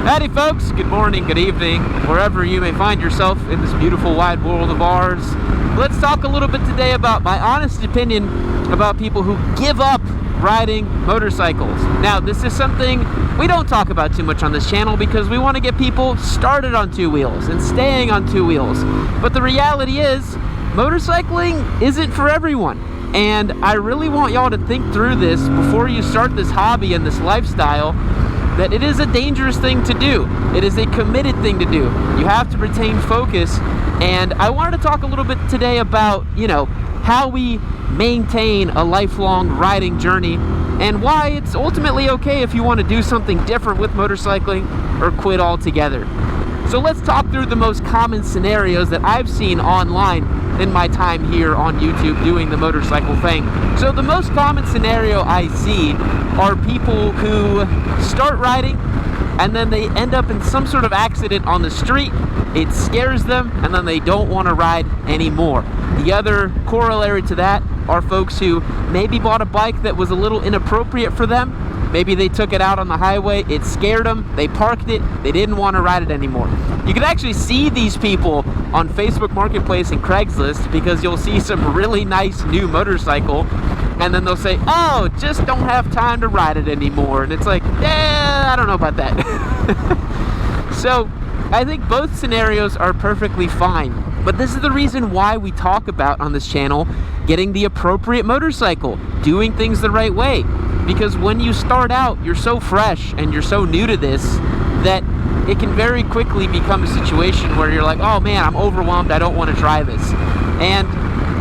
Howdy folks, good morning, good evening, wherever you may find yourself in this beautiful wide world of ours. Let's talk a little bit today about my honest opinion about people who give up riding motorcycles. Now, this is something we don't talk about too much on this channel because we want to get people started on two wheels and staying on two wheels. But the reality is, motorcycling isn't for everyone. And I really want y'all to think through this before you start this hobby and this lifestyle, that it is a dangerous thing to do. It is a committed thing to do. You have to retain focus. And I wanted to talk a little bit today about, how we maintain a lifelong riding journey and why it's ultimately okay if you want to do something different with motorcycling or quit altogether. So let's talk through the most common scenarios that I've seen online in my time here on YouTube doing the motorcycle thing. So the most common scenario I see are people who start riding and then they end up in some sort of accident on the street. It scares them and then they don't want to ride anymore. The other corollary to that are folks who maybe bought a bike that was a little inappropriate for them. Maybe they took it out on the highway, it scared them, they parked it, they didn't want to ride it anymore. You can actually see these people on Facebook Marketplace and Craigslist because you'll see some really nice new motorcycle and then they'll say, oh, just don't have time to ride it anymore. And it's like, I don't know about that. So I think both scenarios are perfectly fine. But this is the reason why we talk about on this channel getting the appropriate motorcycle, doing things the right way. Because when you start out, you're so fresh and you're so new to this that it can very quickly become a situation where you're like, oh man, I'm overwhelmed, I don't want to try this. And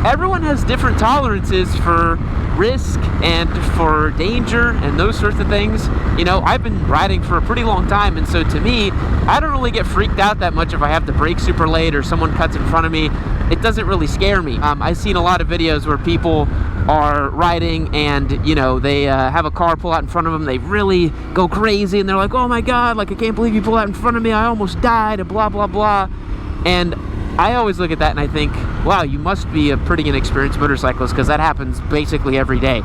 everyone has different tolerances for risk and for danger and those sorts of things. I've been riding for a pretty long time, and so to me, I don't really get freaked out that much if I have to brake super late or someone cuts in front of me. It doesn't really scare me. I've seen a lot of videos where people are riding and they have a car pull out in front of them, they really go crazy and they're like, oh my god, like I can't believe you pulled out in front of me, I almost died, and blah blah blah. And I always look at that and I think, wow, you must be a pretty inexperienced motorcyclist because that happens basically every day.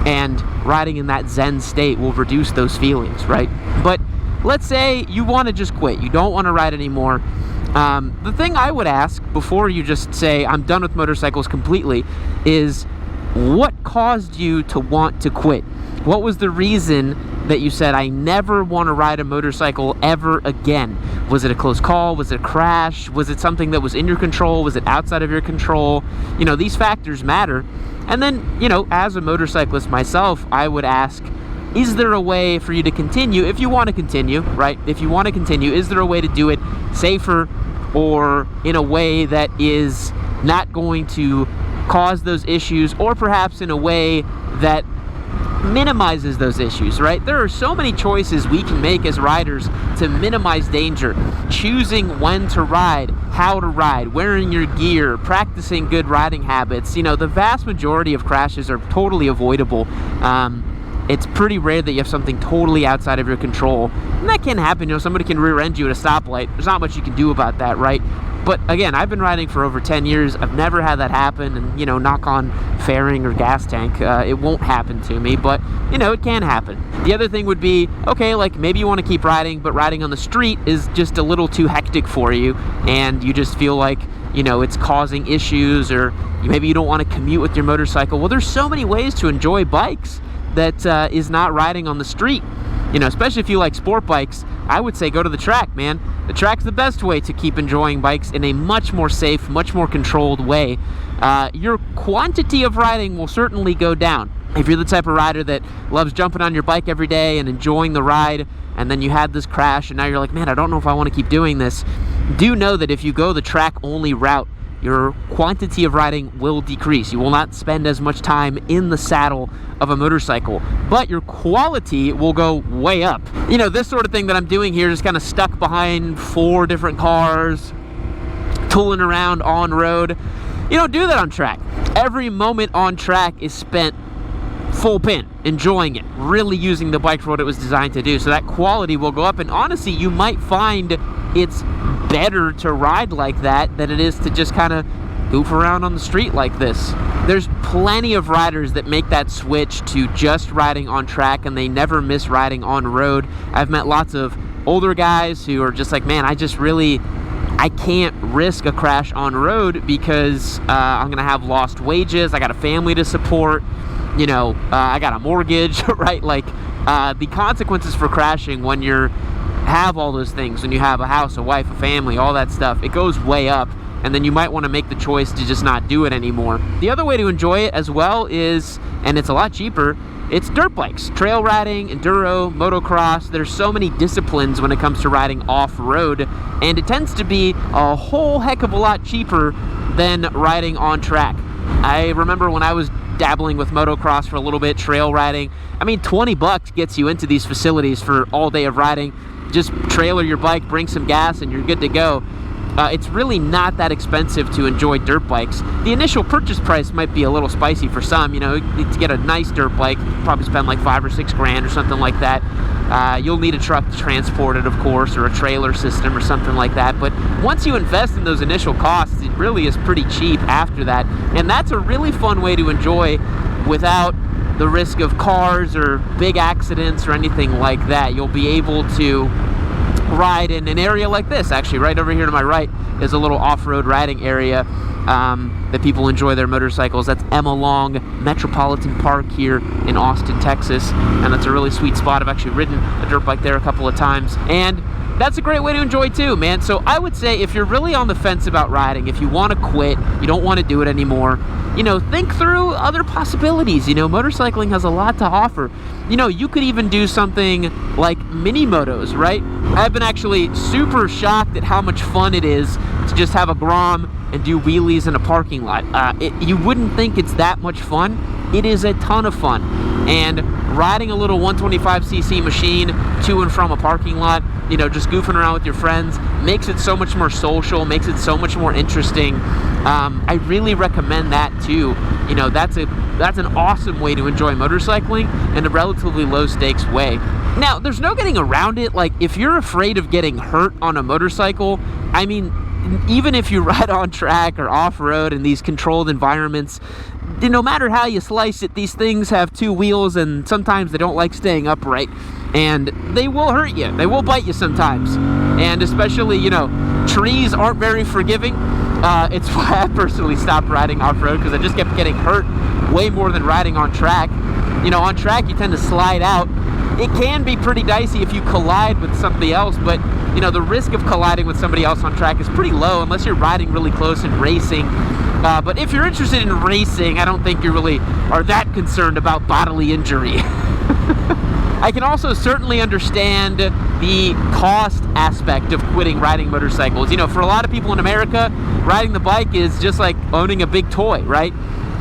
And riding in that zen state will reduce those feelings, right? But let's say you want to just quit. You don't want to ride anymore. The thing I would ask before you just say, I'm done with motorcycles completely, is what caused you to want to quit? What was the reason that you said, I never want to ride a motorcycle ever again? Was it a close call? Was it a crash? Was it something that was in your control? Was it outside of your control? These factors matter. And then, as a motorcyclist myself, I would ask, is there a way for you to continue, if you want to continue, right? If you want to continue, is there a way to do it safer or in a way that is not going to cause those issues, or perhaps in a way that minimizes those issues, right? There are so many choices we can make as riders to minimize danger. Choosing when to ride, how to ride, wearing your gear, practicing good riding habits. The vast majority of crashes are totally avoidable. It's pretty rare that you have something totally outside of your control. And that can happen, somebody can rear end you at a stoplight. There's not much you can do about that, right? But again, I've been riding for over 10 years. I've never had that happen. And, knock on fairing or gas tank, it won't happen to me. But, it can happen. The other thing would be, okay, like maybe you want to keep riding, but riding on the street is just a little too hectic for you. And you just feel like, it's causing issues, or maybe you don't want to commute with your motorcycle. Well, there's so many ways to enjoy bikes that is not riding on the street. Especially if you like sport bikes, I would say go to the track, man. The track's the best way to keep enjoying bikes in a much more safe, much more controlled way. Your quantity of riding will certainly go down. If you're the type of rider that loves jumping on your bike every day and enjoying the ride, and then you had this crash and now you're like, man, I don't know if I want to keep doing this, do know that if you go the track-only route, your quantity of riding will decrease. You will not spend as much time in the saddle of a motorcycle, but your quality will go way up. This sort of thing that I'm doing here is kind of stuck behind 4 different cars, tooling around on road. You don't do that on track. Every moment on track is spent full pin, enjoying it, really using the bike for what it was designed to do. So that quality will go up, and honestly, you might find it's better to ride like that than it is to just kind of goof around on the street like this. There's plenty of riders that make that switch to just riding on track and they never miss riding on road. I've met lots of older guys who are just like, man, I can't risk a crash on road because I'm gonna have lost wages, I got a family to support, you know, I got a mortgage, right? Like the consequences for crashing when you have all those things, when you have a house, a wife, a family, all that stuff, it goes way up. And then you might want to make the choice to just not do it anymore. The other way to enjoy it as well is, and it's a lot cheaper, it's dirt bikes, trail riding, enduro, motocross. There's so many disciplines when it comes to riding off-road, and it tends to be a whole heck of a lot cheaper than riding on track. I remember when I was dabbling with motocross for a little bit, trail riding, I mean, $20 gets you into these facilities for all day of riding. Just trailer your bike, bring some gas, and you're good to go. It's really not that expensive to enjoy dirt bikes. The initial purchase price might be a little spicy for some. You know, to get a nice dirt bike, probably spend like $5 or $6 grand or something like that. You'll need a truck to transport it, of course, or a trailer system or something like that. But once you invest in those initial costs, it really is pretty cheap after that. And that's a really fun way to enjoy without the risk of cars or big accidents or anything like that. You'll be able to ride in an area like this. Actually, right over here to my right is a little off-road riding area that people enjoy their motorcycles. That's Emma Long Metropolitan Park here in Austin, Texas, and that's a really sweet spot. I've actually ridden a dirt bike there a couple of times, and that's a great way to enjoy too, man. So I would say if you're really on the fence about riding, if you want to quit, you don't want to do it anymore, you know, think through other possibilities. You know, motorcycling has a lot to offer. You know, you could even do something like mini motos, right? I've been actually super shocked at how much fun it is to just have a Grom and do wheelies in a parking lot. You wouldn't think it's that much fun. It is a ton of fun. And riding a little 125cc machine to and from a parking lot, you know, just goofing around with your friends, makes it so much more social, makes it so much more interesting. I really recommend that too. You know, that's an awesome way to enjoy motorcycling in a relatively low stakes way. Now, there's no getting around it. Like, if you're afraid of getting hurt on a motorcycle, I mean, even if you ride on track or off-road in these controlled environments, no matter how you slice it, these things have two wheels and sometimes they don't like staying upright, and they will hurt you. They will bite you sometimes. And especially, you know, trees aren't very forgiving. It's why I personally stopped riding off-road, because I just kept getting hurt way more than riding on track. You know, on track you tend to slide out. It can be pretty dicey if you collide with somebody else, but you know, the risk of colliding with somebody else on track is pretty low unless you're riding really close and racing. But if you're interested in racing, I don't think you really are that concerned about bodily injury. I can also certainly understand the cost aspect of quitting riding motorcycles. You know, for a lot of people in America, riding the bike is just like owning a big toy, right?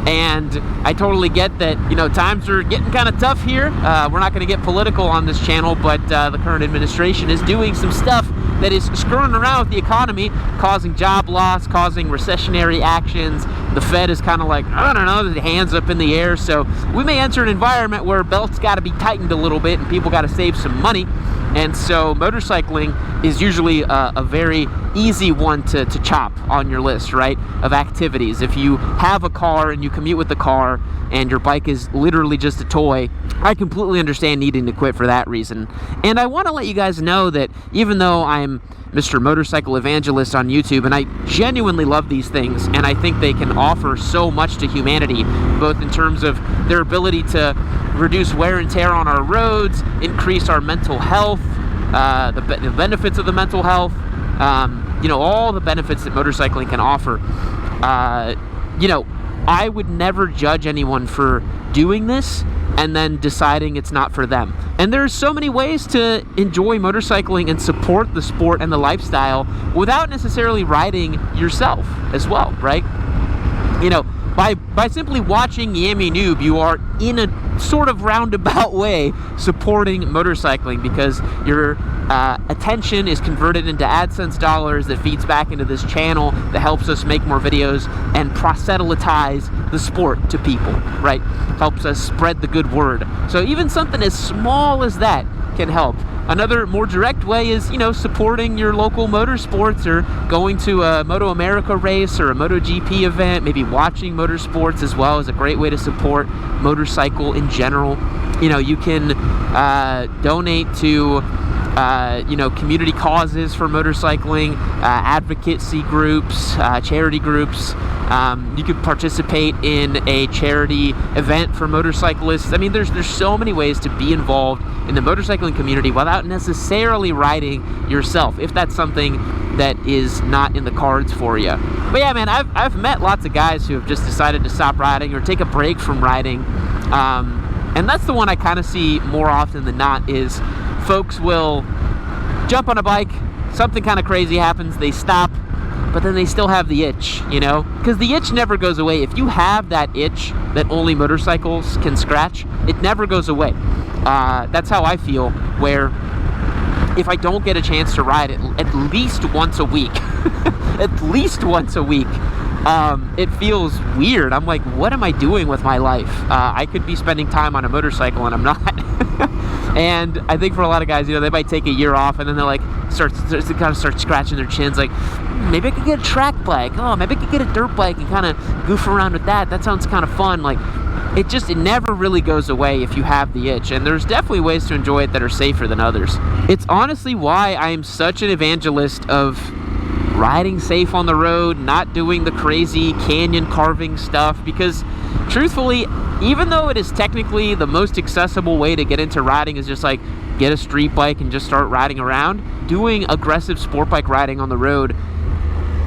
And I totally get that, you know, times are getting kind of tough here. We're not going to get political on this channel, but the current administration is doing some stuff that is screwing around with the economy, causing job loss, causing recessionary actions. The Fed is kind of like, I don't know, the hands up in the air. So we may enter an environment where belts got to be tightened a little bit and people got to save some money. And so motorcycling is usually a very easy one to chop on your list, right, of activities. If you have a car and you commute with the car and your bike is literally just a toy, I completely understand needing to quit for that reason. And I want to let you guys know that even though I'm Mr. Motorcycle Evangelist on YouTube, and I genuinely love these things, and I think they can offer so much to humanity, both in terms of their ability to reduce wear and tear on our roads, increase our mental health, the benefits of the mental health, you know, all the benefits that motorcycling can offer. You know, I would never judge anyone for doing this and then deciding it's not for them. And there's so many ways to enjoy motorcycling and support the sport and the lifestyle without necessarily riding yourself as well, right? You know, by simply watching Yami Noob, you are in a sort of roundabout way supporting motorcycling, because your attention is converted into AdSense dollars that feeds back into this channel that helps us make more videos and proselytize the sport to people, right? Helps us spread the good word. So even something as small as that can help. Another more direct way is, you know, supporting your local motorsports, or going to a Moto America race or a MotoGP event. Maybe watching motorsports as well is a great way to support motorcycle in general. You know, you can donate to you know, community causes for motorcycling, advocacy groups, charity groups. You could participate in a charity event for motorcyclists. I mean, there's so many ways to be involved in the motorcycling community without necessarily riding yourself, if that's something that is not in the cards for you. But yeah, man, I've met lots of guys who have just decided to stop riding or take a break from riding. And that's the one I kind of see more often than not, is folks will jump on a bike, something kind of crazy happens, they stop, but then they still have the itch, you know? Because the itch never goes away. If you have that itch that only motorcycles can scratch, it never goes away. That's how I feel, where if I don't get a chance to ride it at least once a week, at least once a week, it feels weird. I'm like, what am I doing with my life? I could be spending time on a motorcycle and I'm not. And I think for a lot of guys, you know, they might take a year off and then they're like, start scratching their chins, like, maybe I could get a track bike. Oh, maybe I could get a dirt bike and kind of goof around with that. That sounds kind of fun. Like, it never really goes away if you have the itch. And there's definitely ways to enjoy it that are safer than others. It's honestly why I am such an evangelist of riding safe on the road, not doing the crazy canyon carving stuff, because truthfully, even though it is technically the most accessible way to get into riding is just like get a street bike and just start riding around, doing aggressive sport bike riding on the road,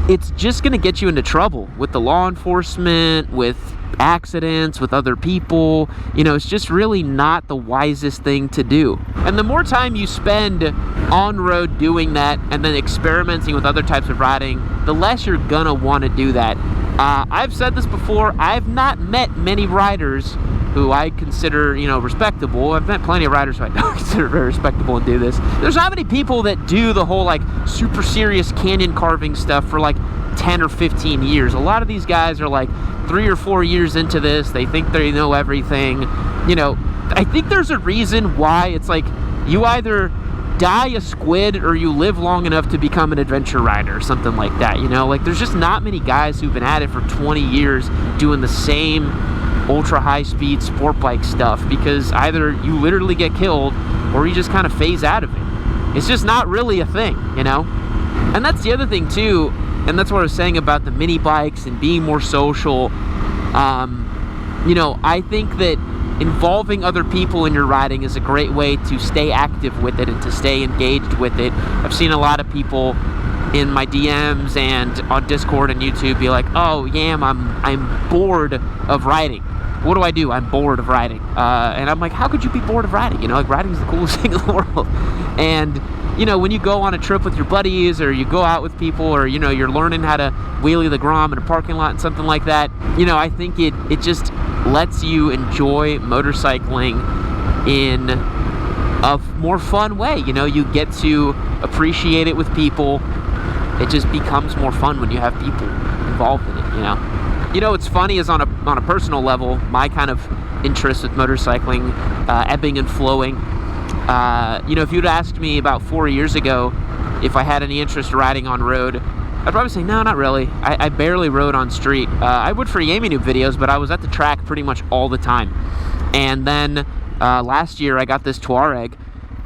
it's just going to get you into trouble with the law enforcement, with accidents, with other people. You know, it's just really not the wisest thing to do. And the more time you spend on road doing that and then experimenting with other types of riding, the less you're gonna want to do that. I've said this before, I've not met many riders who I consider, you know, respectable. I've met plenty of riders who I don't consider very respectable and do this. There's not many people that do the whole like super serious canyon carving stuff for like 10 or 15 years. A lot of these guys are like 3 or 4 years into this. They think they know everything. You know, I think there's a reason why it's like you either die a squid or you live long enough to become an adventure rider or something like that. You know, like there's just not many guys who've been at it for 20 years doing the same ultra high speed sport bike stuff, because either you literally get killed or you just kind of phase out of it. It's just not really a thing, you know? And that's the other thing too, and that's what I was saying about the mini bikes and being more social. You know, I think that involving other people in your riding is a great way to stay active with it and to stay engaged with it. I've seen a lot of people in my DMs and on Discord and YouTube be like, oh, Yam, I'm bored of riding. What do? I'm bored of riding. And I'm like, how could you be bored of riding? You know, like riding is the coolest thing in the world. And, you know, when you go on a trip with your buddies or you go out with people or, you know, you're learning how to wheelie the Grom in a parking lot and something like that, you know, I think it just lets you enjoy motorcycling in a more fun way. You know, you get to appreciate it with people. It just becomes more fun when you have people involved in it, you know. You know, what's funny is on a personal level, my kind of interest with motorcycling ebbing and flowing. You know, if you'd asked me about 4 years ago if I had any interest riding on road, I'd probably say, no, not really. I barely rode on street. I would for Yami Noob videos, but I was at the track pretty much all the time. And then last year I got this Touareg,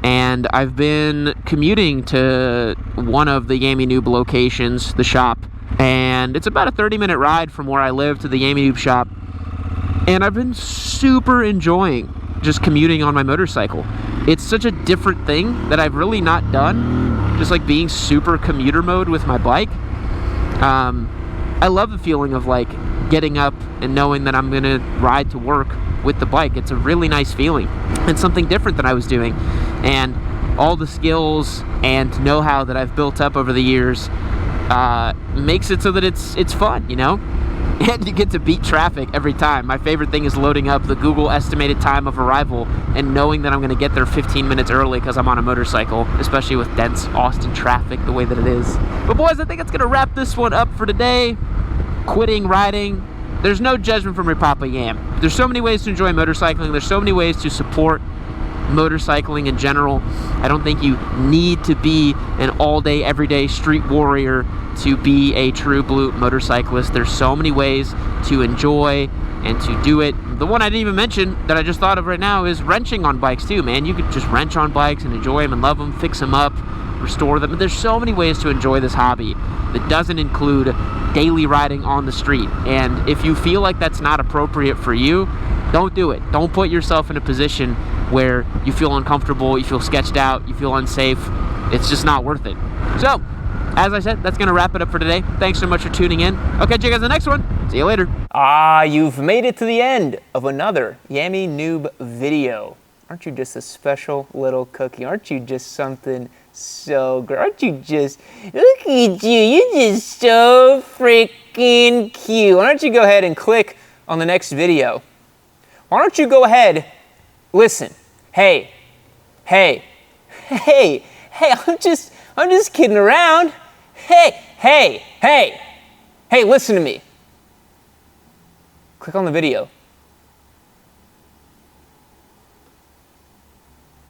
and I've been commuting to one of the Yami Noob locations, the shop, and it's about a 30-minute ride from where I live to the Yami Noob shop. And I've been super enjoying just commuting on my motorcycle. It's such a different thing that I've really not done, just like being super commuter mode with my bike. I love the feeling of like getting up and knowing that I'm gonna ride to work with the bike. It's a really nice feeling and something different than I was doing. And all the skills and know-how that I've built up over the years makes it so that it's fun, you know? And you get to beat traffic every time. My favorite thing is loading up the Google estimated time of arrival and knowing that I'm going to get there 15 minutes early because I'm on a motorcycle, especially with dense Austin traffic the way that it is. But boys, I think it's going to wrap this one up for today. Quitting riding. There's no judgment from your Papa Yam. There's so many ways to enjoy motorcycling. There's so many ways to support motorcycling in general. I don't think you need to be an all-day, everyday street warrior to be a true blue motorcyclist. There's so many ways to enjoy and to do it. The one I didn't even mention that I just thought of right now is wrenching on bikes too, man. You could just wrench on bikes and enjoy them and love them, fix them up, restore them. But there's so many ways to enjoy this hobby that doesn't include daily riding on the street. And if you feel like that's not appropriate for you, don't do it. Don't put yourself in a position where you feel uncomfortable, you feel sketched out, you feel unsafe. It's just not worth it. So, as I said, that's going to wrap it up for today. Thanks so much for tuning in. I'll catch you guys in the next one. See you later. You've made it to the end of another Yammy Noob video. Aren't you just a special little cookie? Aren't you just something so great? Aren't you just, look at you, you're just so freaking cute. Why don't you go ahead and click on the next video? Why don't you go ahead, listen, hey, I'm just kidding around. Hey, listen to me. Click on the video.